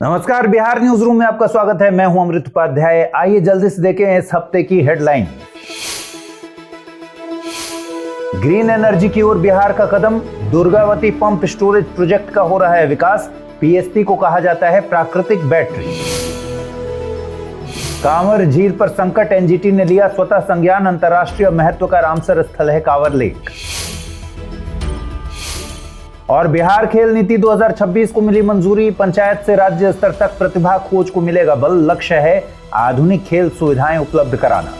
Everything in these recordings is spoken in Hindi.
नमस्कार, बिहार न्यूज रूम में आपका स्वागत है। मैं हूं अमृत उपाध्याय। आइए जल्दी से देखें इस हफ्ते की हेडलाइन। ग्रीन एनर्जी की ओर बिहार का कदम, दुर्गावती पंप स्टोरेज प्रोजेक्ट का हो रहा है विकास। पीएसपी को कहा जाता है प्राकृतिक बैटरी। कांवर झील पर संकट, एनजीटी ने लिया स्वतः संज्ञान। अंतर्राष्ट्रीय महत्व का रामसर स्थल है कांवर लेक। और बिहार खेल नीति 2026 को मिली मंजूरी, पंचायत से राज्य स्तर तक प्रतिभा खोज को मिलेगा बल। लक्ष्य है आधुनिक खेल सुविधाएं उपलब्ध कराना।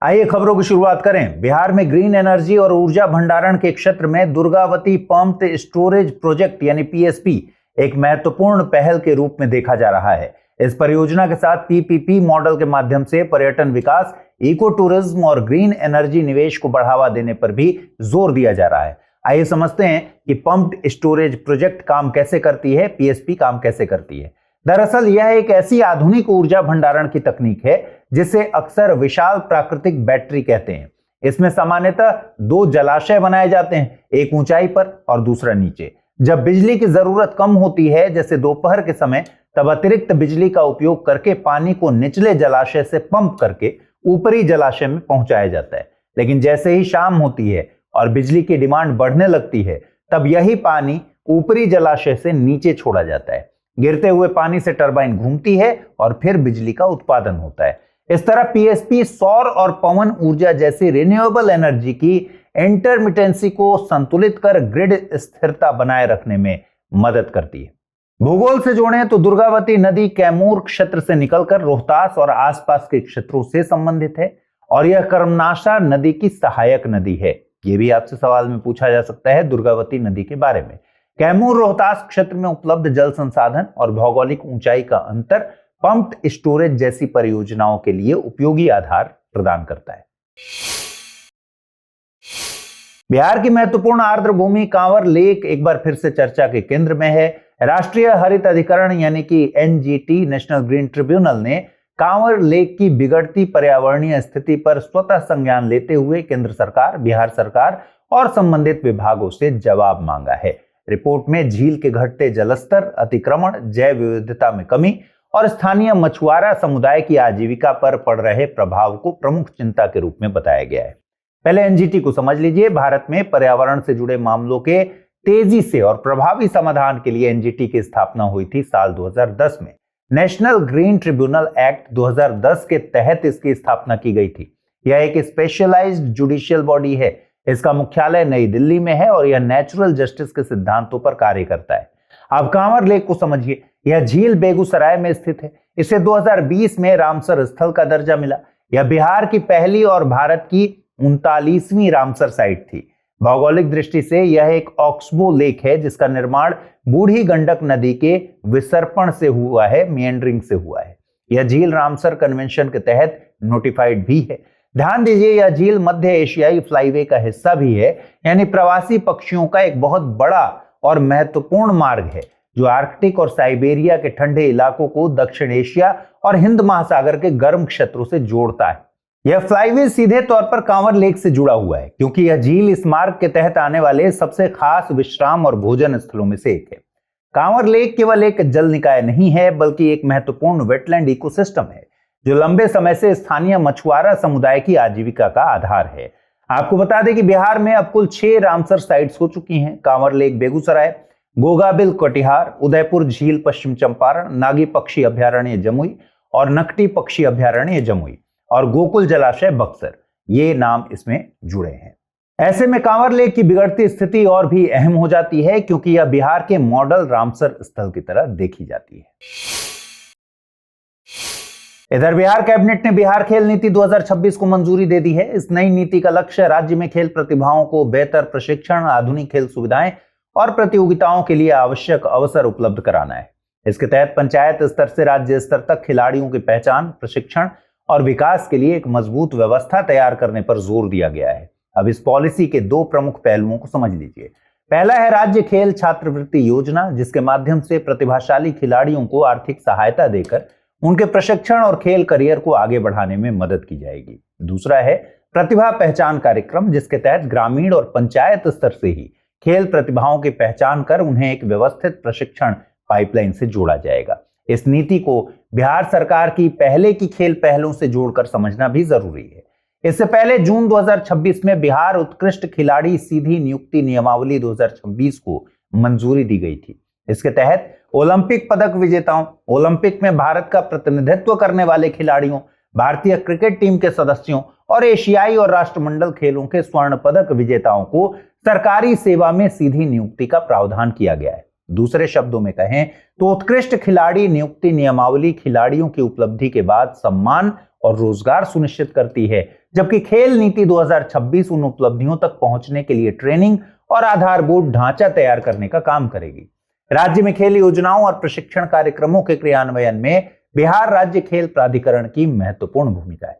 आइए खबरों की शुरुआत करें। बिहार में ग्रीन एनर्जी और ऊर्जा भंडारण के क्षेत्र में दुर्गावती पंप स्टोरेज प्रोजेक्ट यानी पीएसपी एक महत्वपूर्ण पहल के रूप में देखा जा रहा है। इस परियोजना के साथ पीपीपी मॉडल के माध्यम से पर्यटन विकास, इको टूरिज्म और ग्रीन एनर्जी निवेश को बढ़ावा देने पर भी जोर दिया जा रहा है। आइए समझते हैं कि पंप्ड स्टोरेज प्रोजेक्ट काम कैसे करती है, पीएसपी काम कैसे करती है। दरअसल यह एक ऐसी आधुनिक ऊर्जा भंडारण की तकनीक है जिसे अक्सर विशाल प्राकृतिक बैटरी कहते हैं। इसमें सामान्यतः दो जलाशय बनाए जाते हैं, एक ऊंचाई पर और दूसरा नीचे। जब बिजली की जरूरत कम होती है, जैसे दोपहर के समय, तब अतिरिक्त बिजली का उपयोग करके पानी को निचले जलाशय से पंप करके ऊपरी जलाशय में पहुंचाया जाता है। लेकिन जैसे ही शाम होती है और बिजली की डिमांड बढ़ने लगती है, तब यही पानी ऊपरी जलाशय से नीचे छोड़ा जाता है। गिरते हुए पानी से टरबाइन घूमती है और फिर बिजली का उत्पादन होता है। इस तरह पीएसपी सौर और पवन ऊर्जा जैसी रिन्यूएबल एनर्जी की इंटरमिटेंसी को संतुलित कर ग्रिड स्थिरता बनाए रखने में मदद करती है। भूगोल से जोड़ें तो दुर्गावती नदी कैमूर क्षेत्र से निकलकर रोहतास और आसपास के क्षेत्रों से संबंधित है और यह कर्मनाशा नदी की सहायक नदी है। यह भी आपसे सवाल में पूछा जा सकता है दुर्गावती नदी के बारे में। कैमूर रोहतास क्षेत्र में उपलब्ध जल संसाधन और भौगोलिक ऊंचाई का अंतर पंप्ड स्टोरेज जैसी परियोजनाओं के लिए उपयोगी आधार प्रदान करता है। बिहार की महत्वपूर्ण आर्द्र भूमि कांवर लेक एक बार फिर से चर्चा के केंद्र में है। राष्ट्रीय हरित अधिकरण यानी कि एनजीटी, नेशनल ग्रीन ट्रिब्यूनल, ने कांवर लेक की बिगड़ती पर्यावरणीय स्थिति पर स्वतः संज्ञान लेते हुए केंद्र सरकार, बिहार सरकार और संबंधित विभागों से जवाब मांगा है। रिपोर्ट में झील के घटते जलस्तर, अतिक्रमण, जैव विविधता में कमी और स्थानीय मछुआरा समुदाय की आजीविका पर पड़ रहे प्रभाव को प्रमुख चिंता के रूप में बताया गया है। पहले एनजीटी को समझ लीजिए। भारत में पर्यावरण से जुड़े मामलों के तेजी से और प्रभावी समाधान के लिए एनजीटी की स्थापना हुई थी साल 2010 में। नेशनल ग्रीन ट्रिब्यूनल एक्ट 2010 के तहत इसकी स्थापना की गई थी। यह एक स्पेशलाइज्ड जुडिशियल बॉडी है। इसका मुख्यालय नई दिल्ली में है और यह नेचुरल जस्टिस के सिद्धांतों पर कार्य करता है। अब कांवर लेक को समझिए। यह झील बेगूसराय में स्थित है। इसे 2020 में रामसर स्थल का दर्जा मिला। यह बिहार की पहली और भारत की 39वीं रामसर साइट थी। भौगोलिक दृष्टि से यह एक ऑक्सबो लेक है जिसका निर्माण बूढ़ी गंडक नदी के विसर्पण से हुआ है, मिएंडरिंग से हुआ है। यह झील रामसर कन्वेंशन के तहत नोटिफाइड भी है। ध्यान दीजिए, यह झील मध्य एशियाई फ्लाईवे का हिस्सा भी है, यानी प्रवासी पक्षियों का एक बहुत बड़ा और महत्वपूर्ण मार्ग है जो आर्कटिक और साइबेरिया के ठंडे इलाकों को दक्षिण एशिया और हिंद महासागर के गर्म क्षेत्रों से जोड़ता है। यह फ्लाईवे सीधे तौर पर कांवर लेक से जुड़ा हुआ है क्योंकि यह झील इस मार्ग के तहत आने वाले सबसे खास विश्राम और भोजन स्थलों में से एक है। कांवर लेक केवल एक जल निकाय नहीं है बल्कि एक महत्वपूर्ण वेटलैंड इकोसिस्टम है जो लंबे समय से स्थानीय मछुआरा समुदाय की आजीविका का आधार है। आपको बता दें कि बिहार में अब कुल 6 रामसर साइट्स हो चुकी हैं। कांवर लेक बेगूसराय, गोगाबिल कटिहार, उदयपुर झील पश्चिम चंपारण, नागी पक्षी अभ्यारण्य जमुई और नकटी पक्षी अभ्यारण्य जमुई और गोकुल जलाशय बक्सर, ये नाम इसमें जुड़े हैं। ऐसे में कांवर लेक की बिगड़ती स्थिति और भी अहम हो जाती है क्योंकि यह बिहार के मॉडल रामसर स्थल की तरह देखी जाती है। इधर बिहार कैबिनेट ने बिहार खेल नीति 2026 को मंजूरी दे दी है। इस नई नीति का लक्ष्य राज्य में खेल प्रतिभाओं को बेहतर प्रशिक्षण, आधुनिक खेल सुविधाएं और प्रतियोगिताओं के लिए आवश्यक अवसर उपलब्ध कराना है। इसके तहत पंचायत स्तर से राज्य स्तर तक खिलाड़ियों की पहचान, प्रशिक्षण और विकास के लिए एक मजबूत व्यवस्था तैयार करने पर जोर दिया गया है। अब इस पॉलिसी के 2 प्रमुख पहलुओं को समझ लीजिए। पहला है राज्य खेल छात्रवृत्ति योजना, जिसके माध्यम से प्रतिभाशाली खिलाड़ियों को आर्थिक सहायता देकर उनके प्रशिक्षण और खेल करियर को आगे बढ़ाने में मदद की जाएगी। दूसरा है प्रतिभा पहचान कार्यक्रम, जिसके तहत ग्रामीण और पंचायत स्तर से ही खेल प्रतिभाओं की पहचान कर उन्हें एक व्यवस्थित प्रशिक्षण पाइपलाइन से जोड़ा जाएगा। इस नीति को बिहार सरकार की पहले की खेल पहलों से जोड़कर समझना भी जरूरी है। इससे पहले जून 2026 में बिहार उत्कृष्ट खिलाड़ी सीधी नियुक्ति नियमावली 2026 को मंजूरी दी गई थी। इसके तहत ओलंपिक पदक विजेताओं, ओलंपिक में भारत का प्रतिनिधित्व करने वाले खिलाड़ियों, भारतीय क्रिकेट टीम के सदस्यों और एशियाई और राष्ट्रमंडल खेलों के स्वर्ण पदक विजेताओं को सरकारी सेवा में सीधी नियुक्ति का प्रावधान किया गया है। दूसरे शब्दों में कहें तो उत्कृष्ट खिलाड़ी नियुक्ति नियमावली खिलाड़ियों की उपलब्धि के बाद सम्मान और रोजगार सुनिश्चित करती है, जबकि खेल नीति 2026 उन उपलब्धियों तक पहुंचने के लिए ट्रेनिंग और आधारभूत ढांचा तैयार करने का काम करेगी। राज्य में खेल योजनाओं और प्रशिक्षण कार्यक्रमों के क्रियान्वयन में बिहार राज्य खेल प्राधिकरण की महत्वपूर्ण भूमिका है।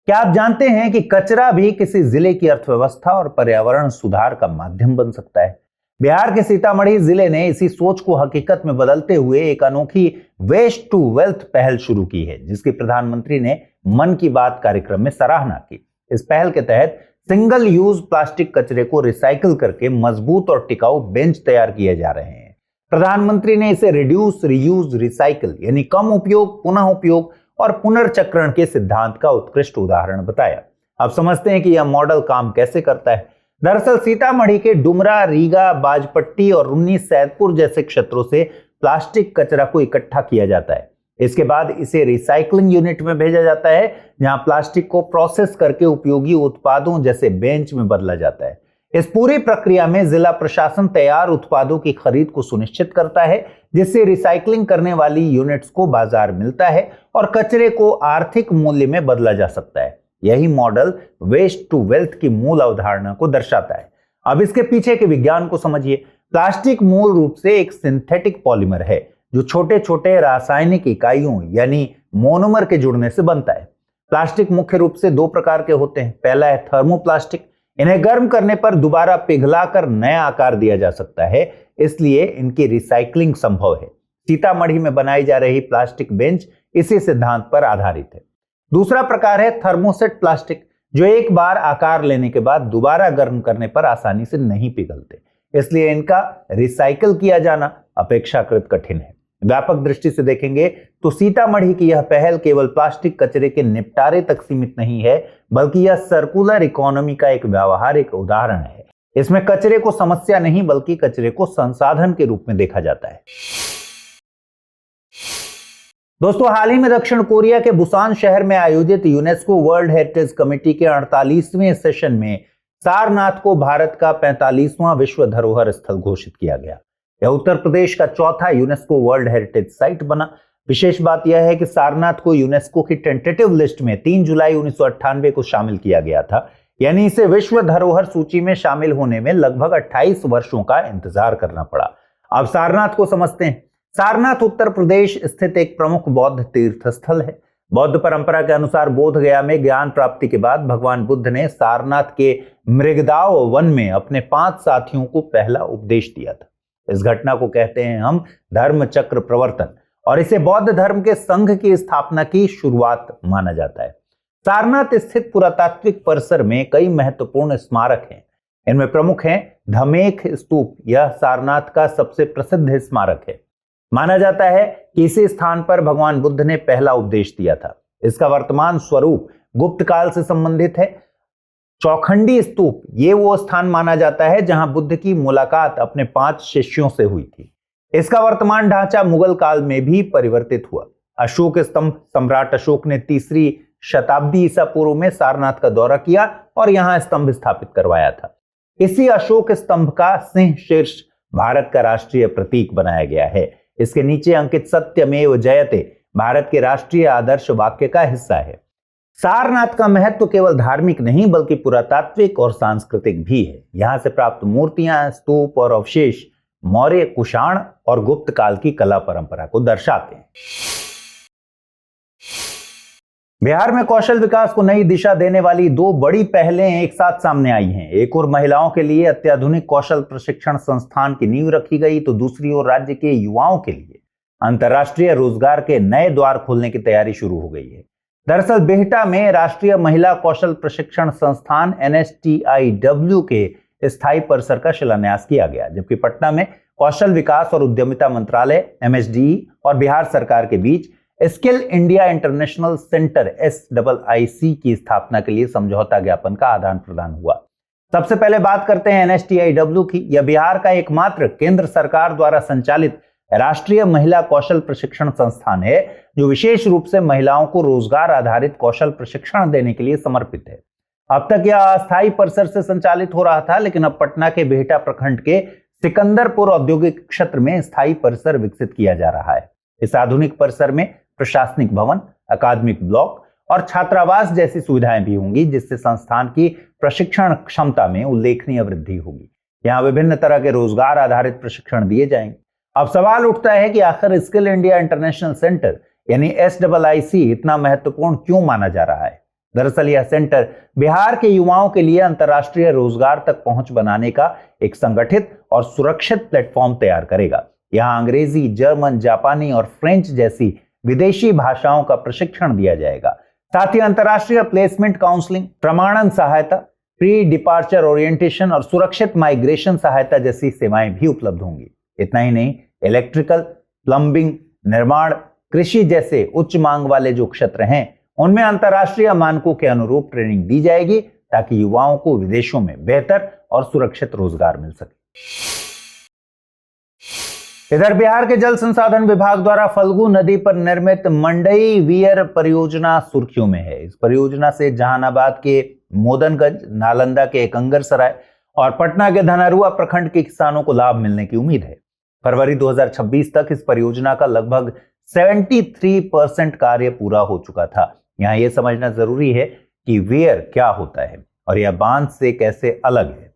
क्या आप जानते हैं कि कचरा भी किसी जिले की अर्थव्यवस्था और पर्यावरण सुधार का माध्यम बन सकता है? बिहार के सीतामढ़ी जिले ने इसी सोच को हकीकत में बदलते हुए एक अनोखी वेस्ट टू वेल्थ पहल शुरू की है, जिसकी प्रधानमंत्री ने मन की बात कार्यक्रम में सराहना की। इस पहल के तहत सिंगल यूज प्लास्टिक कचरे को रिसाइकिल करके मजबूत और टिकाऊ बेंच तैयार किए जा रहे हैं। प्रधानमंत्री ने इसे रिड्यूस, रियूज, रिसाइकिल यानी कम उपयोग, पुनः उपयोग और पुनर्चक्रण के सिद्धांत का उत्कृष्ट उदाहरण बताया। अब समझते हैं कि यह मॉडल काम कैसे करता है। दरअसल सीतामढ़ी के डुमरा, रीगा, बाजपट्टी और रुन्नी सैदपुर जैसे क्षेत्रों से प्लास्टिक कचरा को इकट्ठा किया जाता है। इसके बाद इसे रिसाइकलिंग यूनिट में भेजा जाता है, जहां प्लास्टिक को प्रोसेस करके उपयोगी उत्पादों जैसे बेंच में बदला जाता है। इस पूरी प्रक्रिया में जिला प्रशासन तैयार उत्पादों की खरीद को सुनिश्चित करता है, जिससे रिसाइकलिंग करने वाली यूनिट्स को बाजार मिलता है और कचरे को आर्थिक मूल्य में बदला जा सकता है। यही मॉडल वेस्ट टू वेल्थ की मूल अवधारणा को दर्शाता है। अब इसके पीछे के विज्ञान को समझिए। प्लास्टिक मूल रूप से एक सिंथेटिक पॉलीमर है जो छोटे छोटे रासायनिक इकाइयों यानी मोनोमर के जुड़ने से बनता है। प्लास्टिक मुख्य रूप से दो प्रकार के होते हैं। पहला है थर्मोप्लास्टिक। इन्हें गर्म करने पर दोबारा पिघलाकर नया आकार दिया जा सकता है, इसलिए इनकी रिसाइकलिंग संभव है। सीतामढ़ी में बनाई जा रही प्लास्टिक बेंच इसी सिद्धांत पर आधारित है। दूसरा प्रकार है थर्मोसेट प्लास्टिक, जो एक बार आकार लेने के बाद दोबारा गर्म करने पर आसानी से नहीं पिघलते, इसलिए इनका रिसाइकल किया जाना अपेक्षाकृत कठिन है। व्यापक दृष्टि से देखेंगे तो सीतामढ़ी की यह पहल केवल प्लास्टिक कचरे के निपटारे तक सीमित नहीं है, बल्कि यह सर्कुलर इकोनॉमी का एक व्यावहारिक उदाहरण है। इसमें कचरे को समस्या नहीं बल्कि कचरे को संसाधन के रूप में देखा जाता है। दोस्तों, हाल ही में दक्षिण कोरिया के बुसान शहर में आयोजित यूनेस्को वर्ल्ड हेरिटेज कमेटी के 48वें सेशन में सारनाथ को भारत का 45वां विश्व धरोहर स्थल घोषित किया गया। यह उत्तर प्रदेश का चौथा यूनेस्को वर्ल्ड हेरिटेज साइट बना। विशेष बात यह है कि सारनाथ को यूनेस्को की टेंटेटिव लिस्ट में 3 जुलाई 1998 को शामिल किया गया था, यानी इसे विश्व धरोहर सूची में शामिल होने में लगभग 28 वर्षों का इंतजार करना पड़ा। अब सारनाथ को समझते हैं। सारनाथ उत्तर प्रदेश स्थित एक प्रमुख बौद्ध तीर्थ स्थल है। बौद्ध परंपरा के अनुसार बोध गया में ज्ञान प्राप्ति के बाद भगवान बुद्ध ने सारनाथ के मृगदाव वन में अपने 5 साथियों को पहला उपदेश दिया था। इस घटना को कहते हैं हम धर्म चक्र प्रवर्तन, और इसे बौद्ध धर्म के संघ की स्थापना की शुरुआत माना जाता है। सारनाथ स्थित पुरातात्विक परिसर में कई महत्वपूर्ण स्मारक हैं। इनमें प्रमुख हैं धमेख स्तूप। यह सारनाथ का सबसे प्रसिद्ध स्मारक है। माना जाता है कि इसी स्थान पर भगवान बुद्ध ने पहला उपदेश दिया था। इसका वर्तमान स्वरूप गुप्त काल से संबंधित है। चौखंडी स्तूप, ये वो स्थान माना जाता है जहां बुद्ध की मुलाकात अपने 5 शिष्यों से हुई थी। इसका वर्तमान ढांचा मुगल काल में भी परिवर्तित हुआ। अशोक स्तंभ, सम्राट अशोक ने 3री शताब्दी ईसा पूर्व में सारनाथ का दौरा किया और यहां स्तंभ स्थापित करवाया था। इसी अशोक स्तंभ का सिंह शीर्ष भारत का राष्ट्रीय प्रतीक बनाया गया है। इसके नीचे अंकित सत्यमेव जयते भारत के राष्ट्रीय आदर्श वाक्य का हिस्सा है। सारनाथ का महत्व केवल धार्मिक नहीं बल्कि पुरातात्विक और सांस्कृतिक भी है। यहां से प्राप्त मूर्तियां, स्तूप और अवशेष मौर्य, कुषाण और गुप्त काल की कला परंपरा को दर्शाते हैं। बिहार में कौशल विकास को नई दिशा देने वाली 2 बड़ी पहलें एक साथ सामने आई हैं। एक ओर महिलाओं के लिए अत्याधुनिक कौशल प्रशिक्षण संस्थान की नींव रखी गई, तो दूसरी ओर राज्य के युवाओं के लिए अंतर्राष्ट्रीय रोजगार के नए द्वार खोलने की तैयारी शुरू हो गई है। दरअसल बिहटा में राष्ट्रीय महिला कौशल प्रशिक्षण संस्थान NSTIW के स्थायी परिसर का शिलान्यास किया गया, जबकि पटना में कौशल विकास और उद्यमिता मंत्रालय MSDE और बिहार सरकार के बीच skill India international centre SIIC की स्थापना के लिए समझौता ज्ञापन का आदान प्रदान हुआ। सबसे पहले बात करते हैं NSTIW की। यह बिहार का एकमात्र केंद्र सरकार द्वारा संचालित राष्ट्रीय महिला कौशल प्रशिक्षण संस्थान है, जो विशेष रूप से महिलाओं को रोजगार आधारित कौशल प्रशिक्षण देने के लिए समर्पित है। अब तक यह अस्थायी परिसर से संचालित हो रहा था, लेकिन अब पटना के बिहटा प्रखंड के सिकंदरपुर औद्योगिक क्षेत्र में स्थायी परिसर विकसित किया जा रहा है। इस आधुनिक परिसर में प्रशासनिक भवन, अकादमिक ब्लॉक और छात्रावास जैसी सुविधाएं भी होंगी, जिससे संस्थान की प्रशिक्षण क्षमता में उल्लेखनीय वृद्धि होगी। यहाँ विभिन्न तरह के रोजगार आधारित प्रशिक्षण दिए जाएंगे। अब सवाल उठता है कि आखिर स्किल इंडिया इंटरनेशनल सेंटर यानी SIIC इतना महत्वपूर्ण क्यों माना जा रहा है। दरअसल यह सेंटर बिहार के युवाओं के लिए अंतर्राष्ट्रीय रोजगार तक पहुंच बनाने का एक संगठित और सुरक्षित प्लेटफॉर्म तैयार करेगा। यहाँ अंग्रेजी, जर्मन, जापानी और फ्रेंच जैसी विदेशी भाषाओं का प्रशिक्षण दिया जाएगा। साथ ही अंतर्राष्ट्रीय प्लेसमेंट काउंसलिंग, प्रमाणन सहायता, प्री डिपार्चर ओरिएंटेशन और सुरक्षित माइग्रेशन सहायता जैसी सेवाएं भी उपलब्ध होंगी। इतना ही नहीं, इलेक्ट्रिकल, प्लम्बिंग, निर्माण, कृषि जैसे उच्च मांग वाले जो क्षेत्र हैं, उनमें अंतर्राष्ट्रीय मानकों के अनुरूप ट्रेनिंग दी जाएगी, ताकि युवाओं को विदेशों में बेहतर और सुरक्षित रोजगार मिल सके। इधर बिहार के जल संसाधन विभाग द्वारा फल्गु नदी पर निर्मित मंडई वीयर परियोजना सुर्खियों में है। इस परियोजना से जहानाबाद के मोदनगंज, नालंदा के एकंगरसराय और पटना के धनरुआ प्रखंड के किसानों को लाभ मिलने की उम्मीद है। फरवरी 2026 तक इस परियोजना का लगभग 73% कार्य पूरा हो चुका था। यहाँ यह समझना जरूरी है कि वीयर क्या होता है और यह बांध से कैसे अलग है।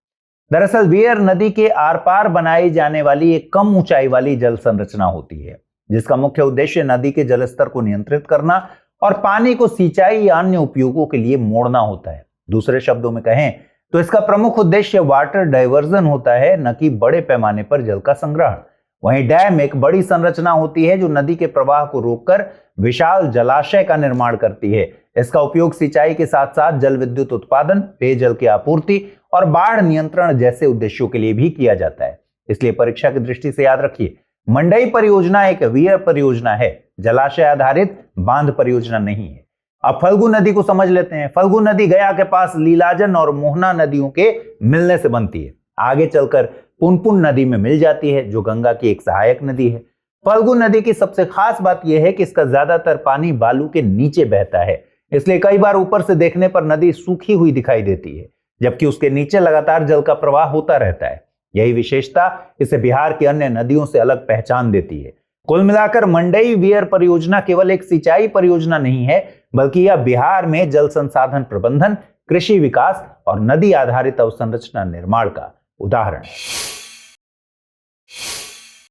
दरअसल वीयर नदी के आर पार बनाई जाने वाली एक कम ऊंचाई वाली जल संरचना होती है, जिसका मुख्य उद्देश्य नदी के जलस्तर को नियंत्रित करना और पानी को सिंचाई या अन्य उपयोगों के लिए मोड़ना होता है। दूसरे शब्दों में कहें तो इसका प्रमुख उद्देश्य वाटर डाइवर्जन होता है, न कि बड़े पैमाने पर जल का संग्रहण। वहीं डैम एक बड़ी संरचना होती है जो नदी के प्रवाह को रोककर विशाल जलाशय का निर्माण करती है। इसका उपयोग सिंचाई के साथ साथ जल विद्युत उत्पादन, पेयजल की आपूर्ति और बाढ़ नियंत्रण जैसे उद्देश्यों के लिए भी किया जाता है। इसलिए परीक्षा की दृष्टि से याद रखिए, मंडई परियोजना एक वीयर परियोजना है, जलाशय आधारित बांध परियोजना नहीं है। अब फल्गु नदी को समझ लेते हैं। फल्गु नदी गया के पास लीलाजन और मोहना नदियों के मिलने से बनती है। आगे चलकर पुनपुन नदी में मिल जाती है, जो गंगा की एक सहायक नदी है। फल्गु नदी की सबसे खास बात यह है कि इसका ज्यादातर पानी बालू के नीचे बहता है, इसलिए कई बार ऊपर से देखने पर नदी सूखी हुई दिखाई देती है, जबकि उसके नीचे लगातार जल का प्रवाह होता रहता है। यही विशेषता इसे बिहार की अन्य नदियों से अलग पहचान देती है। कुल मिलाकर मंडई वीयर परियोजना केवल एक सिंचाई परियोजना नहीं है, बल्कि यह बिहार में जल संसाधन प्रबंधन, कृषि विकास और नदी आधारित अवसंरचना निर्माण का उदाहरण है।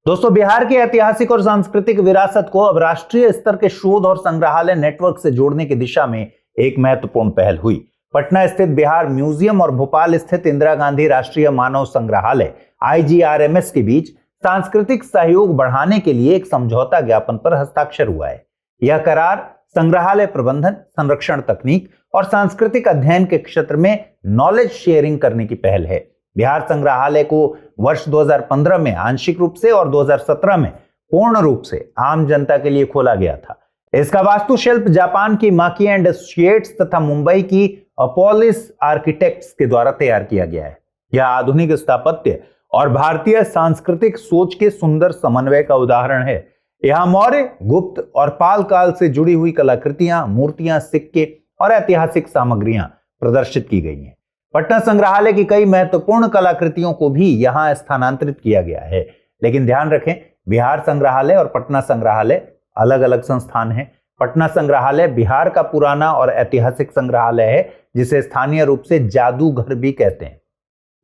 दोस्तों, बिहार की ऐतिहासिक और सांस्कृतिक विरासत को अब राष्ट्रीय स्तर के शोध और संग्रहालय नेटवर्क से जोड़ने की दिशा में एक महत्वपूर्ण पहल हुई। पटना स्थित बिहार म्यूजियम और भोपाल स्थित इंदिरा गांधी राष्ट्रीय मानव संग्रहालय IGRMS के बीच सांस्कृतिक सहयोग बढ़ाने के लिए एक समझौता ज्ञापन पर हस्ताक्षर हुआ है। यह करार संग्रहालय प्रबंधन, संरक्षण तकनीक और सांस्कृतिक अध्ययन के क्षेत्र में नॉलेज शेयरिंग करने की पहल है। बिहार संग्रहालय को वर्ष 2015 में आंशिक रूप से और 2017 में पूर्ण रूप से आम जनता के लिए खोला गया था। इसका वास्तुशिल्प जापान की माकी एंड एसोसिएट्स तथा मुंबई की अपोलिस आर्किटेक्ट्स के द्वारा तैयार किया गया है। यह आधुनिक स्थापत्य और भारतीय सांस्कृतिक सोच के सुंदर समन्वय का उदाहरण है। यहाँ मौर्य, गुप्त और पाल काल से जुड़ी हुई कलाकृतियां, मूर्तियां, सिक्के और ऐतिहासिक सामग्रियां प्रदर्शित की गई हैं। पटना संग्रहालय की कई महत्वपूर्ण कलाकृतियों को भी यहाँ स्थानांतरित किया गया है। लेकिन ध्यान रखें, बिहार संग्रहालय और पटना संग्रहालय अलग अलग संस्थान हैं। पटना संग्रहालय बिहार का पुराना और ऐतिहासिक संग्रहालय है, जिसे स्थानीय रूप से जादूघर भी कहते हैं।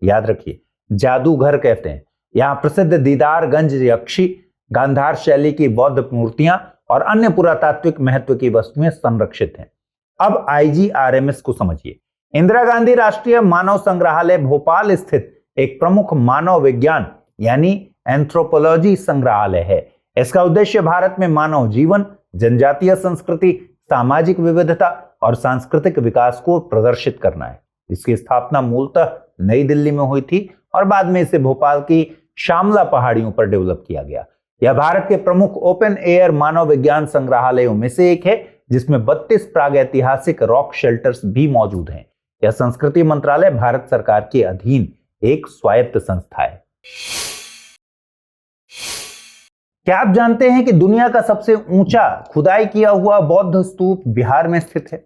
याद रखिए, जादूघर कहते हैं। यहाँ प्रसिद्ध दीदारगंज यक्षी, गांधार शैली की बौद्ध मूर्तियां और अन्य पुरातात्विक महत्व की वस्तुएं संरक्षित हैं। अब IGRMS को समझिए। इंदिरा गांधी राष्ट्रीय मानव संग्रहालय भोपाल स्थित एक प्रमुख मानव विज्ञान यानी एंथ्रोपोलॉजी संग्रहालय है। इसका उद्देश्य भारत में मानव जीवन, जनजातीय संस्कृति, सामाजिक विविधता और सांस्कृतिक विकास को प्रदर्शित करना है। इसकी स्थापना मूलतः नई दिल्ली में हुई थी और बाद में इसे भोपाल की श्यामला पहाड़ियों पर डेवलप किया गया। यह भारत के प्रमुख ओपन एयर मानव विज्ञान संग्रहालयों में से एक है, जिसमें 32 प्रागैतिहासिक रॉक शेल्टर्स भी मौजूद हैं। यह संस्कृति मंत्रालय भारत सरकार के अधीन एक स्वायत्त संस्था है। क्या आप जानते हैं कि दुनिया का सबसे ऊंचा खुदाई किया हुआ बौद्ध स्तूप बिहार में स्थित है?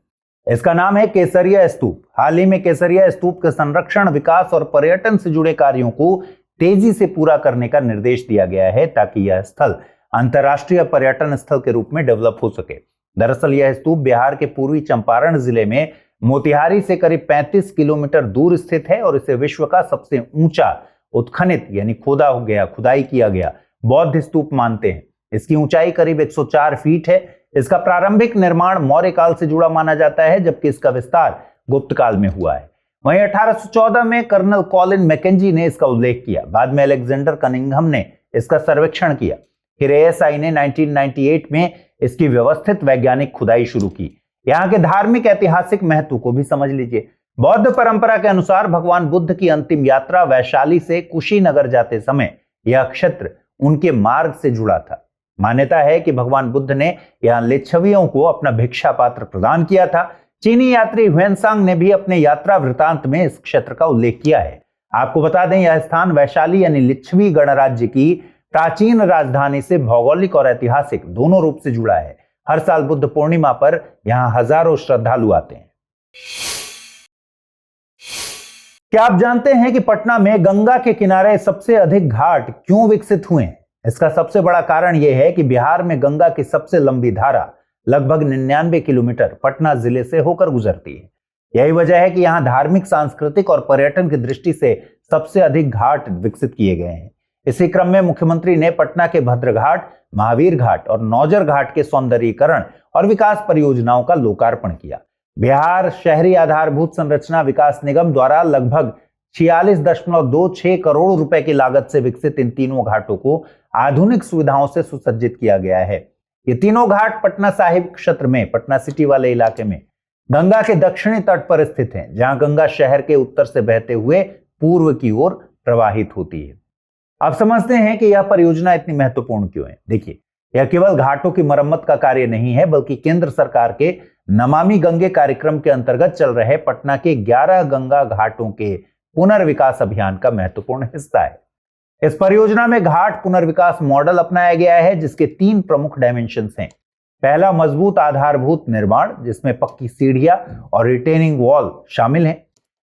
इसका नाम है केसरिया स्तूप। हाल ही में केसरिया स्तूप के संरक्षण, विकास और पर्यटन से जुड़े कार्यों को तेजी से पूरा करने का निर्देश दिया गया है, ताकि यह स्थल अंतर्राष्ट्रीय पर्यटन स्थल के रूप में डेवलप हो सके। दरअसल यह स्तूप बिहार के पूर्वी चंपारण जिले में मोतिहारी से करीब 35 किलोमीटर दूर स्थित है और इसे विश्व का सबसे ऊंचा उत्खनित यानी खुदाई किया गया बौद्ध स्तूप मानते हैं। इसकी ऊंचाई करीब 104 फीट है। इसका प्रारंभिक निर्माण मौर्य काल से जुड़ा माना जाता है, जबकि इसका विस्तार गुप्त काल में हुआ है। वहीं 1814 में कर्नल कॉलिन मैकेंजी ने इसका उल्लेख किया। बाद में अलेक्जेंडर कनिंघम ने इसका सर्वेक्षण किया। फिर एएसआई ने 1998 में इसकी व्यवस्थित वैज्ञानिक खुदाई शुरू की। यहाँ के धार्मिक ऐतिहासिक महत्व को भी समझ लीजिए। बौद्ध परंपरा के अनुसार भगवान बुद्ध की अंतिम यात्रा वैशाली से कुशीनगर जाते समय यह क्षेत्र उनके मार्ग से जुड़ा था। मान्यता है कि भगवान बुद्ध ने यहाँ लिच्छवियों को अपना भिक्षा पात्र प्रदान किया था। चीनी यात्री ह्वेनसांग ने भी अपने यात्रा वृतांत में इस क्षेत्र का उल्लेख किया है। आपको बता दें, यह स्थान वैशाली यानी लिच्छवी गणराज्य की प्राचीन राजधानी से भौगोलिक और ऐतिहासिक दोनों रूप से जुड़ा है। हर साल बुद्ध पूर्णिमा पर यहाँ हजारों श्रद्धालु आते हैं। क्या आप जानते हैं कि पटना में गंगा के किनारे सबसे अधिक घाट क्यों विकसित हुए हैं? इसका सबसे बड़ा कारण यह है कि बिहार में गंगा की सबसे लंबी धारा लगभग 99 किलोमीटर पटना जिले से होकर गुजरती है। यही वजह है कि यहाँ धार्मिक, सांस्कृतिक और पर्यटन की दृष्टि से सबसे अधिक घाट विकसित किए गए हैं। इसी क्रम में मुख्यमंत्री ने पटना के भद्रघाट, महावीर घाट और नौजर घाट के सौंदर्यीकरण और विकास परियोजनाओं का लोकार्पण किया। बिहार शहरी आधारभूत संरचना विकास निगम द्वारा लगभग 46.26 करोड़ रुपए की लागत से विकसित इन तीनों घाटों को आधुनिक सुविधाओं से सुसज्जित किया गया है। ये तीनों घाट पटना साहिब क्षेत्र में, पटना सिटी वाले इलाके में गंगा के दक्षिणी तट पर स्थित हैं, जहां गंगा शहर के उत्तर से बहते हुए पूर्व की ओर प्रवाहित होती है। अब समझते हैं कि यह परियोजना इतनी महत्वपूर्ण क्यों है। देखिए, यह केवल घाटों की मरम्मत का कार्य नहीं है, बल्कि केंद्र सरकार के नमामि गंगे कार्यक्रम के अंतर्गत चल रहे पटना के 11 गंगा घाटों के पुनर्विकास अभियान का महत्वपूर्ण हिस्सा है। इस परियोजना में घाट पुनर्विकास मॉडल अपनाया गया है, जिसके 3 प्रमुख डायमेंशंस हैं। पहला, मजबूत आधारभूत निर्माण, जिसमें पक्की सीढ़ियां और रिटेनिंग वॉल शामिल हैं।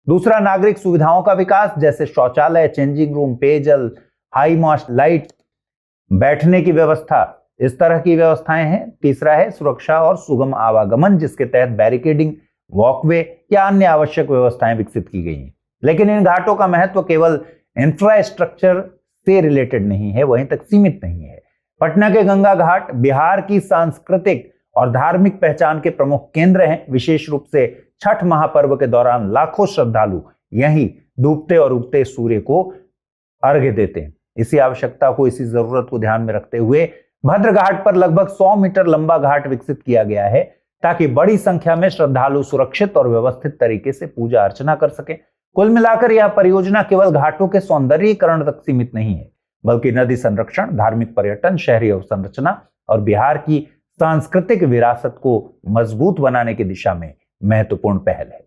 दूसरा, नागरिक सुविधाओं का विकास, जैसे शौचालय, चेंजिंग रूम, पेयजल, हाई मास्ट लाइट, बैठने की व्यवस्था, इस तरह की व्यवस्थाएं हैं। तीसरा है सुरक्षा और सुगम आवागमन, जिसके तहत बैरिकेडिंग, वॉकवे या अन्य आवश्यक व्यवस्थाएं विकसित की गई हैं। लेकिन इन घाटों का महत्व केवल इंफ्रास्ट्रक्चर से रिलेटेड नहीं है, वहीं तक सीमित नहीं है। पटना के गंगा घाट बिहार की सांस्कृतिक और धार्मिक पहचान के प्रमुख केंद्र हैं। विशेष रूप से छठ महापर्व के दौरान लाखों श्रद्धालु यहीं डूबते और उगते सूर्य को अर्घ्य देते हैं। इसी आवश्यकता को, इसी जरूरत को ध्यान में रखते हुए भद्र घाट पर लगभग 100 मीटर लंबा घाट विकसित किया गया है, ताकि बड़ी संख्या में श्रद्धालु सुरक्षित और व्यवस्थित तरीके से पूजा अर्चना कर सके। कुल मिलाकर यह परियोजना केवल घाटों के सौंदर्यीकरण तक सीमित नहीं है, बल्कि नदी संरक्षण, धार्मिक पर्यटन, शहरी अवसंरचना और बिहार की सांस्कृतिक विरासत को मजबूत बनाने की दिशा में महत्वपूर्ण पहल है।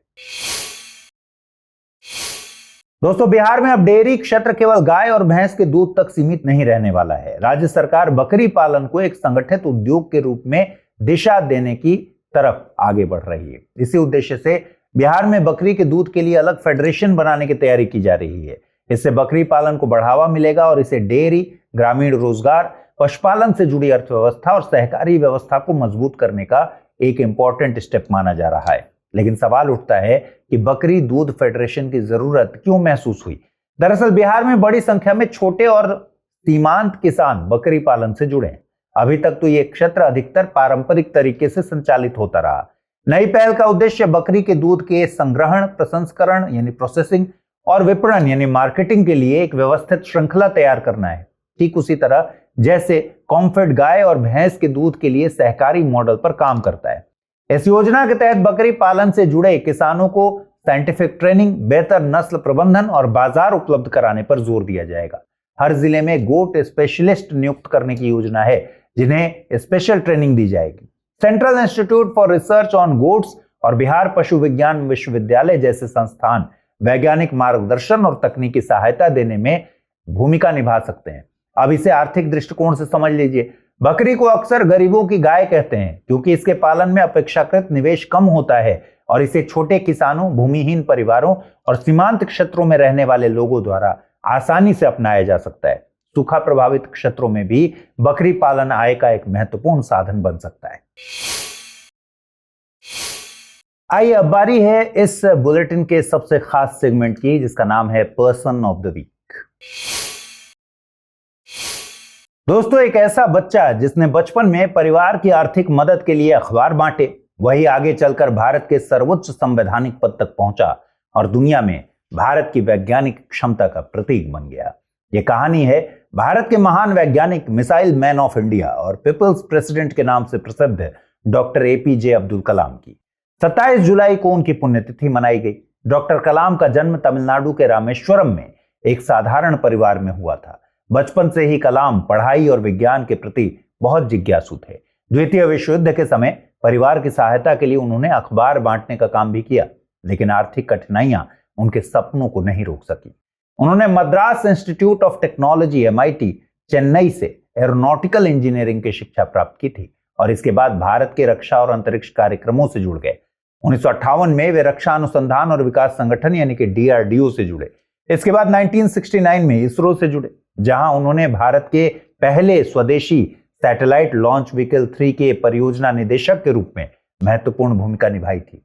दोस्तों, बिहार में अब डेयरी क्षेत्र केवल गाय और भैंस के दूध तक सीमित नहीं रहने वाला है। राज्य सरकार बकरी पालन को एक संगठित उद्योग के रूप में दिशा देने की तरफ आगे बढ़ रही है। इसी उद्देश्य से बिहार में बकरी के दूध के लिए अलग फेडरेशन बनाने की तैयारी की जा रही है। इससे बकरी पालन को बढ़ावा मिलेगा और इसे डेयरी, ग्रामीण रोजगार, पशुपालन से जुड़ी अर्थव्यवस्था और सहकारी व्यवस्था को मजबूत करने का एक इंपॉर्टेंट स्टेप माना जा रहा है। लेकिन सवाल उठता है कि बकरी दूध फेडरेशन की जरूरत क्यों महसूस हुई? दरअसल बिहार में बड़ी संख्या में छोटे और सीमांत किसान बकरी पालन से जुड़े हैं। अभी तक तो ये क्षेत्र अधिकतर पारंपरिक तरीके से संचालित होता रहा। नई पहल का उद्देश्य बकरी के दूध के संग्रहण, प्रसंस्करण यानी प्रोसेसिंग और विपणन यानी मार्केटिंग के लिए एक व्यवस्थित श्रृंखला तैयार करना है। ठीक उसी तरह जैसे कॉम्फेड गाय और भैंस के दूध के लिए सहकारी मॉडल पर काम करता है। इस योजना के तहत बकरी पालन से जुड़े किसानों को साइंटिफिक ट्रेनिंग, बेहतर नस्ल प्रबंधन और बाजार उपलब्ध कराने पर जोर दिया जाएगा। हर जिले में गोट स्पेशलिस्ट नियुक्त करने की योजना है, जिन्हें स्पेशल ट्रेनिंग दी जाएगी। Central institute for research on goats और बिहार पशु विज्ञान विश्वविद्यालय जैसे संस्थान वैज्ञानिक मार्गदर्शन और तकनीकी सहायता देने में भूमिका निभा सकते हैं। अब इसे आर्थिक दृष्टिकोण से समझ लीजिए। बकरी को अक्सर गरीबों की गाय कहते हैं, क्योंकि इसके पालन में अपेक्षाकृत निवेश कम होता है और इसे छोटे किसानों, भूमिहीन परिवारों और सीमांत क्षेत्रों में रहने वाले लोगों द्वारा आसानी से अपनाया जा सकता है। सूखा प्रभावित क्षेत्रों में भी बकरी पालन आय का एक महत्वपूर्ण साधन बन सकता है। आइए अब बारी है इस बुलेटिन के सबसे खास सेगमेंट की, जिसका नाम है पर्सन ऑफ द वीक। दोस्तों, एक ऐसा बच्चा जिसने बचपन में परिवार की आर्थिक मदद के लिए अखबार बांटे, वही आगे चलकर भारत के सर्वोच्च संवैधानिक पद तक पहुंचा और दुनिया में भारत की वैज्ञानिक क्षमता का प्रतीक बन गया। यह कहानी है भारत के महान वैज्ञानिक, मिसाइल मैन ऑफ इंडिया और पीपल्स प्रेसिडेंट के नाम से प्रसिद्ध डॉक्टर एपीजे अब्दुल कलाम की। 27 जुलाई को उनकी पुण्यतिथि मनाई गई। डॉक्टर कलाम का जन्म तमिलनाडु के रामेश्वरम में एक साधारण परिवार में हुआ था। बचपन से ही कलाम पढ़ाई और विज्ञान के प्रति बहुत जिज्ञासु थे। द्वितीय विश्व युद्ध के समय परिवार की सहायता के लिए उन्होंने अखबार बांटने का काम भी किया, लेकिन आर्थिक कठिनाइयां उनके सपनों को नहीं रोक सकी। उन्होंने Madras institute of technology MIT Chennai से एरोनॉटिकल इंजीनियरिंग की शिक्षा प्राप्त की थी और इसके बाद भारत के रक्षा और अंतरिक्ष कार्यक्रमों से जुड़ गए। 1958 में वे रक्षा अनुसंधान और विकास संगठन यानी कि DRDO से जुड़े। इसके बाद 1969 में इसरो से जुड़े, जहां उन्होंने भारत के पहले स्वदेशी सैटेलाइट लॉन्च व्हीकल 3 के परियोजना निदेशक के रूप में महत्वपूर्ण भूमिका निभाई थी।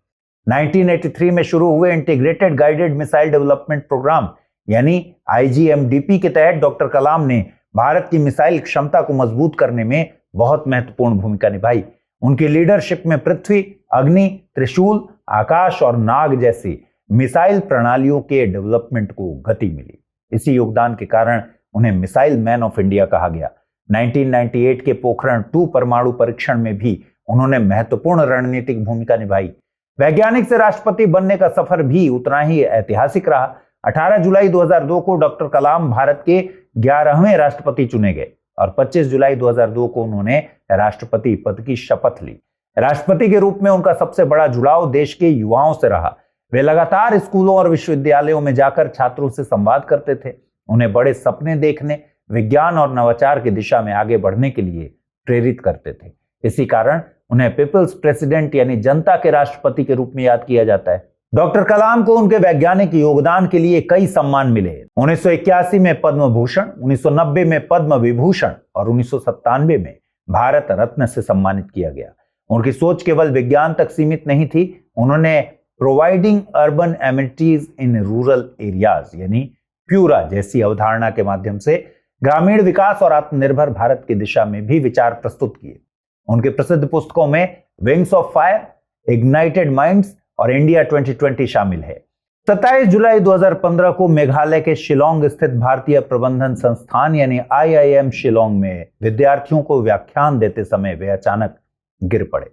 1983 में शुरू हुए integrated guided missile development program यानी IGMDP के तहत डॉक्टर कलाम ने भारत की मिसाइल क्षमता को मजबूत करने में बहुत महत्वपूर्ण भूमिका निभाई। उनकी लीडरशिप में पृथ्वी, अग्नि, त्रिशूल, आकाश और नाग जैसी मिसाइल प्रणालियों के डेवलपमेंट को गति मिली। इसी योगदान के कारण उन्हें मिसाइल मैन ऑफ इंडिया कहा गया। 1998 के पोखरण 2 परमाणु परीक्षण में भी उन्होंने महत्वपूर्ण रणनीतिक भूमिका निभाई। वैज्ञानिक से राष्ट्रपति बनने का सफर भी उतना ही ऐतिहासिक रहा। 18 जुलाई 2002 को डॉक्टर कलाम भारत के 11वें राष्ट्रपति चुने गए और 25 जुलाई 2002 को उन्होंने राष्ट्रपति पद की शपथ ली। राष्ट्रपति के रूप में उनका सबसे बड़ा जुड़ाव देश के युवाओं से रहा। वे लगातार स्कूलों और विश्वविद्यालयों में जाकर छात्रों से संवाद करते थे, उन्हें बड़े सपने देखने, विज्ञान और नवाचार की दिशा में आगे बढ़ने के लिए प्रेरित करते थे। इसी कारण उन्हें पीपल्स प्रेसिडेंट यानी जनता के राष्ट्रपति के रूप में याद किया जाता है। डॉक्टर कलाम को उनके वैज्ञानिक योगदान के लिए कई सम्मान मिले। 1981 में पद्म भूषण, 1990 में पद्म विभूषण और 1997 में भारत रत्न से सम्मानित किया गया। उनकी सोच केवल विज्ञान तक सीमित नहीं थी। उन्होंने providing urban amenities in rural areas यानी प्यूरा जैसी अवधारणा के माध्यम से ग्रामीण विकास और आत्मनिर्भर भारत की दिशा में भी विचार प्रस्तुत किए। उनके प्रसिद्ध पुस्तकों में wings of fire, ignited minds और इंडिया 2020 शामिल है। 27 जुलाई 2015 को मेघालय के शिलोंग स्थित भारतीय प्रबंधन संस्थान यानी IIM शिलोंग में विद्यार्थियों को व्याख्यान देते समय वे अचानक गिर पड़े।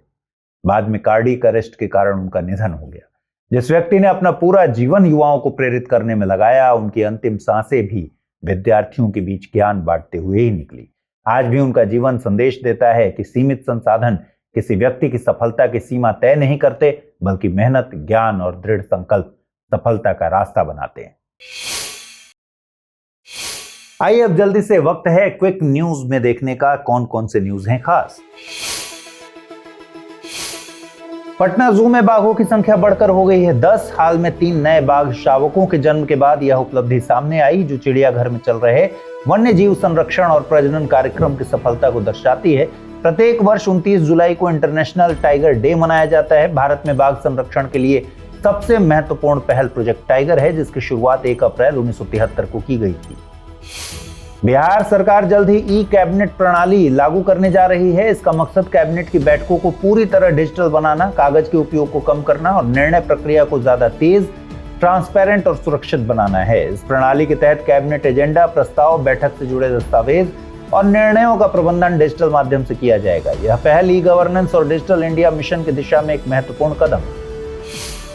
बाद में कार्डियक अरेस्ट के कारण उनका निधन हो गया। जिस व्यक्ति ने अपना पूरा जीवन युवाओं को प्रेरित करने में लगाया, उनकी अंतिम सांसें भी विद्यार्थियों के बीच ज्ञान बांटते हुए ही निकली। आज भी उनका जीवन संदेश देता है कि सीमित संसाधन किसी व्यक्ति की सफलता की सीमा तय नहीं करते, बल्कि मेहनत, ज्ञान और दृढ़ संकल्प सफलता का रास्ता बनाते हैं। आइए अब जल्दी से वक्त है क्विक न्यूज में देखने का कौन कौन से न्यूज हैं खास। पटना जू में बाघों की संख्या बढ़कर हो गई है 10। हाल में 3 नए बाघ शावकों के जन्म के बाद यह उपलब्धि सामने आई, जो चिड़ियाघर में चल रहे वन्य जीव संरक्षण और प्रजनन कार्यक्रम की सफलता को दर्शाती है। प्रत्येक वर्ष 29 जुलाई को इंटरनेशनल टाइगर डे मनाया जाता है। भारत में बाघ संरक्षण के लिए सबसे महत्वपूर्ण पहल प्रोजेक्ट टाइगर है, जिसकी शुरुआत 1 अप्रैल 1973 को की गई थी। बिहार सरकार जल्द ही ई कैबिनेट प्रणाली लागू करने जा रही है। इसका मकसद कैबिनेट की बैठकों को पूरी तरह डिजिटल बनाना, कागज के उपयोग को कम करना और निर्णय प्रक्रिया को ज्यादा तेज, ट्रांसपेरेंट और सुरक्षित बनाना है। इस प्रणाली के तहत कैबिनेट एजेंडा, प्रस्ताव, बैठक से जुड़े दस्तावेज, और निर्णयों का प्रबंधन डिजिटल माध्यम से किया जाएगा। यह पहल ई गवर्नेंस और डिजिटल इंडिया मिशन की दिशा में एक महत्वपूर्ण कदम है।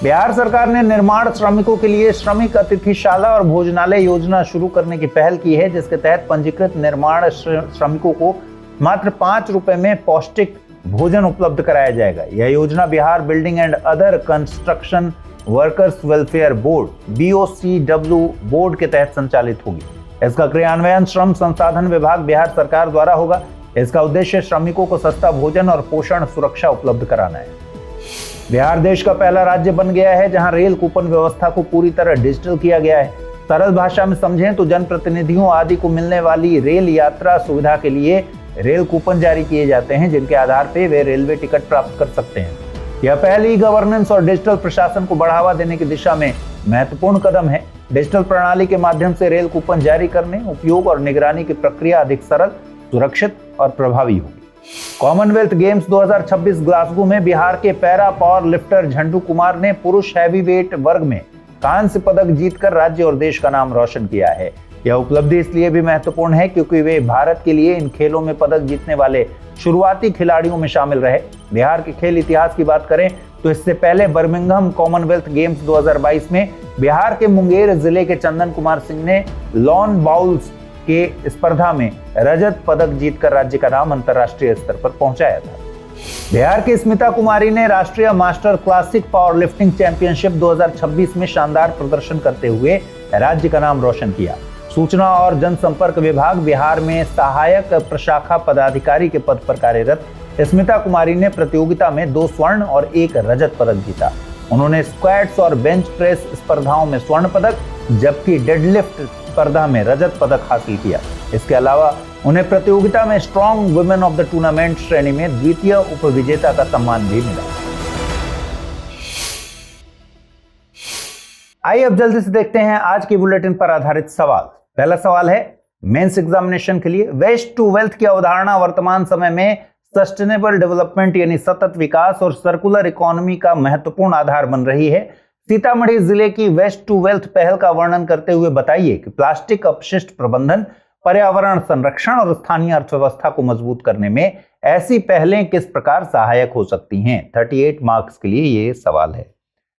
बिहार सरकार ने निर्माण श्रमिकों के लिए श्रमिक अतिथिशाला और भोजनालय योजना शुरू करने की पहल की है, जिसके तहत पंजीकृत निर्माण श्रमिकों को मात्र 5 रुपए में पौष्टिक भोजन उपलब्ध कराया जाएगा। यह योजना Bihar building and other construction workers welfare board BOCW board के तहत संचालित होगी। इसका क्रियान्वयन श्रम संसाधन विभाग बिहार सरकार द्वारा होगा। इसका उद्देश्य श्रमिकों को सस्ता भोजन और पोषण सुरक्षा उपलब्ध कराना है। बिहार देश का पहला राज्य बन गया है जहां रेल कूपन व्यवस्था को पूरी तरह डिजिटल किया गया है। सरल भाषा में समझें तो जनप्रतिनिधियों आदि को मिलने वाली रेल यात्रा सुविधा के लिए रेल कूपन जारी किए जाते हैं, जिनके आधार पर वे रेलवे टिकट प्राप्त कर सकते हैं। यह पहल ई गवर्नेंस और डिजिटल प्रशासन को बढ़ावा देने की दिशा में महत्वपूर्ण कदम है। डिजिटल प्रणाली के माध्यम से रेल कूपन जारी करने, उपयोग और निगरानी की प्रक्रिया अधिक सरल, सुरक्षित और प्रभावी होगी। कॉमनवेल्थ गेम्स 2026 ग्लासगो में बिहार के पैरा पावर लिफ्टर झंडू कुमार ने पुरुष हैवीवेट वर्ग में कांस्य पदक जीतकर राज्य और देश का नाम रोशन किया है। यह उपलब्धि इसलिए भी महत्वपूर्ण है क्योंकि वे भारत के लिए इन खेलों में पदक जीतने वाले शुरुआती खिलाड़ियों में शामिल रहे। बिहार के खेल इतिहास की बात करें तो इससे पहले बर्मिंघम कॉमनवेल्थ गेम्स 2022 में बिहार के मुंगेर जिले के चंदन कुमार सिंह ने लॉन बाउल्स के स्पर्धा में रजत पदक जीतकर राज्य का नाम अंतर्राष्ट्रीय स्तर पर पहुंचाया था। बिहार की स्मिता कुमारी ने राष्ट्रीय master classic power lifting championship 2026 में शानदार प्रदर्शन करते हुए राज्य का नाम रोशन किया। सूचना और जनसंपर्क विभाग बिहार में सहायक प्रशाखा पदाधिकारी के पद पर कार्यरत स्मिता कुमारी ने प्रतियोगिता में 2 स्वर्ण और 1 रजत पदक जीता। उन्होंने स्क्वैट्स और बेंच प्रेस स्पर्धाओं में स्वर्ण पदक जबकि डेडलिफ्ट स्पर्धा में रजत पदक हासिल किया। इसके अलावा उन्हें प्रतियोगिता में strong women of the tournament श्रेणी में द्वितीय उपविजेता का सम्मान भी मिला। आइए अब जल्दी से देखते हैं आज की बुलेटिन पर आधारित सवाल। पहला सवाल है मेंस एग्जामिनेशन के लिए, वेस्ट टू वेल्थ की अवधारणा वर्तमान समय में सस्टेनेबल डेवलपमेंट यानी सतत विकास और सर्कुलर इकोनॉमी का महत्वपूर्ण आधार बन रही है। सीतामढ़ी जिले की वेस्ट टू वेल्थ पहल का वर्णन करते हुए बताइए कि प्लास्टिक अपशिष्ट प्रबंधन, पर्यावरण संरक्षण और स्थानीय अर्थव्यवस्था को मजबूत करने में ऐसी पहलें किस प्रकार सहायक हो सकती हैं। 38 मार्क्स के लिए ये सवाल है।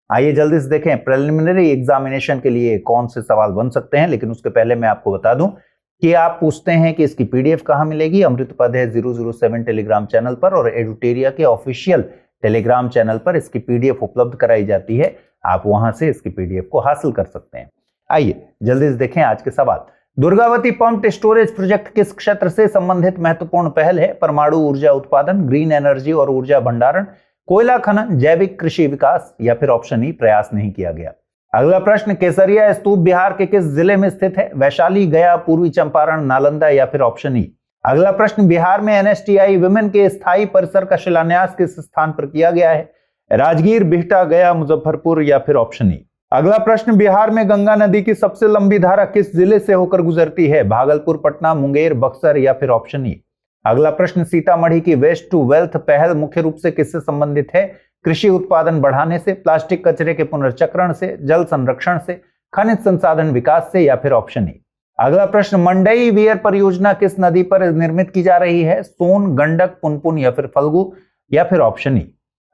आइए जल्दी से देखें प्रिलिमिनरी एग्जामिनेशन के लिए कौन से सवाल बन सकते हैं, लेकिन उसके पहले मैं आपको बता दूं कि आप पूछते हैं कि इसकी PDF कहां मिलेगी। अमृतपद 007 टेलीग्राम चैनल पर और एडुटेरिया के ऑफिशियल टेलीग्राम चैनल पर इसकी PDF उपलब्ध कराई जाती है। आप वहां से इसकी PDF को हासिल कर सकते हैं। आइए जल्दी से देखें आज के सवाल। दुर्गावती पंप्ड स्टोरेज प्रोजेक्ट किस क्षेत्र से संबंधित महत्वपूर्ण पहल है? परमाणु ऊर्जा उत्पादन, ग्रीन एनर्जी और ऊर्जा भंडारण, कोयला खनन, जैविक कृषि विकास या फिर ऑप्शन ई प्रयास नहीं किया गया। अगला प्रश्न, केसरिया स्तूप बिहार के किस जिले में स्थित है? वैशाली, गया, पूर्वी चंपारण, नालंदा या फिर ऑप्शन ई। अगला प्रश्न, बिहार में NSTI विमेन के स्थायी परिसर का शिलान्यास किस स्थान पर किया गया है? राजगीर, बिहटा, गया, मुजफ्फरपुर या फिर ऑप्शन ई। अगला प्रश्न, बिहार में गंगा नदी की सबसे लंबी धारा किस जिले से होकर गुजरती है? भागलपुर, पटना, मुंगेर, बक्सर या फिर ऑप्शन ई। अगला प्रश्न, सीतामढ़ी की वेस्ट टू वेल्थ पहल मुख्य रूप से किससे संबंधित है? कृषि उत्पादन बढ़ाने से, प्लास्टिक कचरे के पुनर्चक्रण से, जल संरक्षण से, खनिज संसाधन विकास से या फिर ऑप्शन ई। अगला प्रश्न, मंडई वियर परियोजना किस नदी पर निर्मित की जा रही है? सोन, गंडक, पुनपुन या फिर फल्गु या फिर ऑप्शन ई।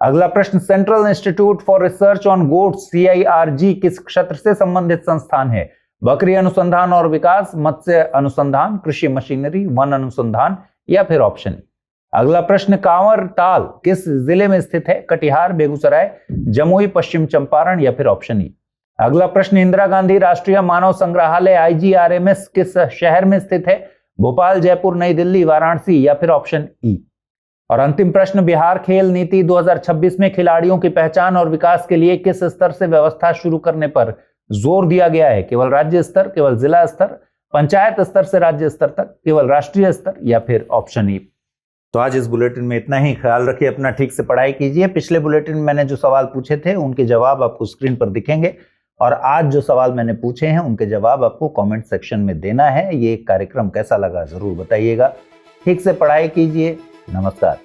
अगला प्रश्न, central institute for research on goats CIRG किस क्षेत्र से संबंधित संस्थान है? बकरी अनुसंधान और विकास, मत्स्य अनुसंधान, कृषि मशीनरी, वन अनुसंधान या फिर ऑप्शन ई। अगला प्रश्न, कांवर ताल किस जिले में स्थित है? कटिहार, बेगूसराय, जमुई, पश्चिम चंपारण या फिर ऑप्शन ई। अगला प्रश्न, इंदिरा गांधी राष्ट्रीय मानव संग्रहालय IGRMS किस शहर में स्थित है? भोपाल, जयपुर, नई दिल्ली, वाराणसी या फिर ऑप्शन ई। और अंतिम प्रश्न, बिहार खेल नीति 2026 में खिलाड़ियों की पहचान और विकास के लिए किस स्तर से व्यवस्था शुरू करने पर जोर दिया गया है? केवल राज्य स्तर, केवल जिला स्तर, पंचायत स्तर से राज्य स्तर तक, केवल राष्ट्रीय स्तर या फिर ऑप्शन ई। तो आज इस बुलेटिन में इतना ही। ख्याल रखिए अपना, ठीक से पढ़ाई कीजिए। पिछले बुलेटिन में मैंने जो सवाल पूछे थे उनके जवाब आपको स्क्रीन पर दिखेंगे और आज जो सवाल मैंने पूछे हैं उनके जवाब आपको कमेंट सेक्शन में देना है। ये कार्यक्रम कैसा लगा जरूर बताइएगा। ठीक से पढ़ाई कीजिए। नमस्कार।